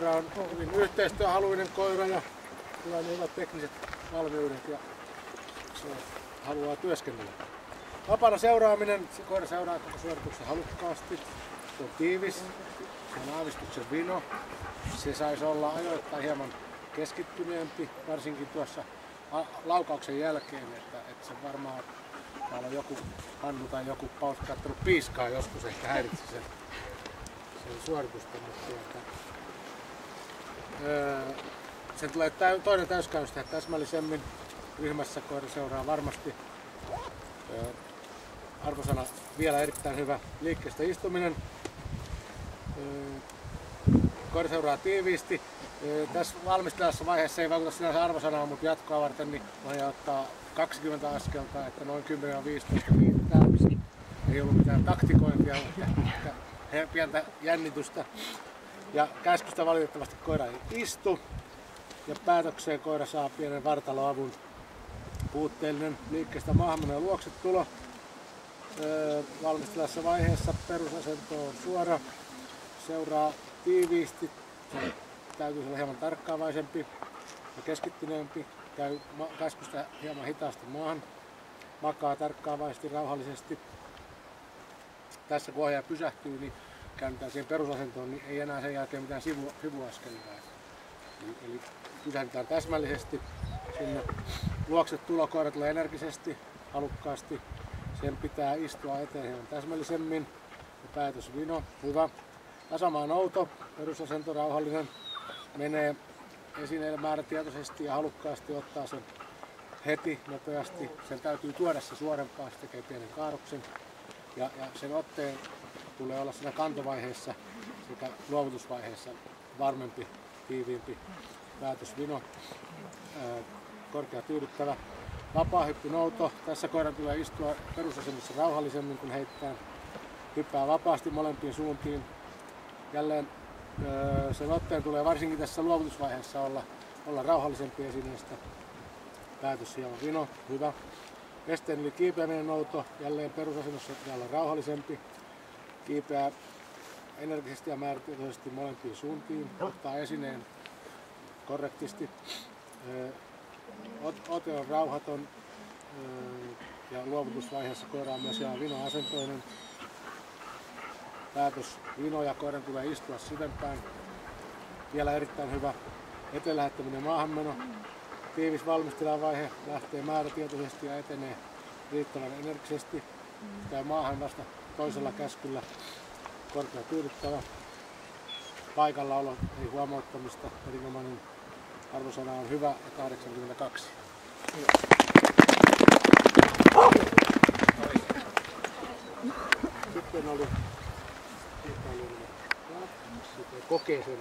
koira on hyvin yhteistyöhaluinen koira ja sillä on hyvät tekniset valmiudet ja se haluaa työskennellä. Vapaana seuraaminen, se koira seuraa koko suorituksen halukkaasti. Se on tiivis, se on aavistuksen vino. Se saisi olla ajoittain hieman keskittyneempi, varsinkin tuossa laukauksen jälkeen, että se varmaan täällä on joku Hannu tai joku Paus kattonut piiskaa joskus, ehkä häiritsi sen suoritusta, mutta sen tulee toinen täyskäännös tehdä täsmällisemmin. Ryhmässä koira seuraa varmasti. Arvosana vielä erittäin hyvä liikkeestä istuminen. Koira seuraa tiiviisti. Tässä valmistelevassa vaiheessa ei vaikuta sinänsä arvosanaa, mutta jatkoa varten niin voidaan ottaa 20 askelta, että noin 10-15 riittää. Ei ollut mitään taktikointia, mutta pientä jännitystä. Ja käskystä valitettavasti koira ei istu. Ja päätökseen koira saa pienen vartaloavun. Puutteellinen liikkeestä maahanmeno ja luoksetulo. Valmistelevassa vaiheessa perusasento on suora. Seuraa tiiviisti. Se täytyy olla hieman tarkkaavaisempi ja keskittyneempi. Käy käskystä hieman hitaasti maahan. Makaa tarkkaavaisesti, rauhallisesti. Tässä kun ohjaaja pysähtyy, niin käännetään siihen perusasentoon, niin ei enää sen jälkeen mitään sivuaskelia. Eli pysähdytään täsmällisesti sinne. Luoksetulo, koira tulee energisesti, halukkaasti. Sen pitää istua eteen hieman täsmällisemmin. Ja päätös vino, hyvä. Tasamaan outo, perusasento rauhallinen. Menee esineelle määrätietoisesti ja halukkaasti ottaa sen heti, nopeasti. Sen täytyy tuoda se suorempaa, se tekee pienen kaaroksen. Ja sen otteen tulee olla siinä kantovaiheessa sekä luovutusvaiheessa varmempi, tiiviimpi. Päätös vino, korkea tyydyttävä. Vapaa hyppy nouto. Tässä koira tulee istua perusasennossa rauhallisemmin kun heittää. Hyppää vapaasti molempiin suuntiin. Jälleen sen otteen tulee varsinkin tässä luovutusvaiheessa olla rauhallisempi esineestä. Päätös hieman vino, hyvä. Esteen eli kiipeäminen nouto. Jälleen perusasennossa pitää olla rauhallisempi. Kiipeää energisesti ja määrätietoisesti molempiin suuntiin. Ottaa esineen korrektisti. Ote on rauhaton ja luovutusvaiheessa koira on myös ihan vino-asentoinen. Päätös vino ja koiran tulee istua syvempään. Vielä erittäin hyvä eteen lähettäminen maahanmeno. Tiivis valmisteleva vaihe lähtee määrätietoisesti ja etenee riittävän energisesti. Käy maahan vasta toisella käskyllä. Korkea tyydyttävä. Paikallaolo ei huomauttamista. Erinomainen arvosana on hyvä ja 82. Sitten oli kokeeseen.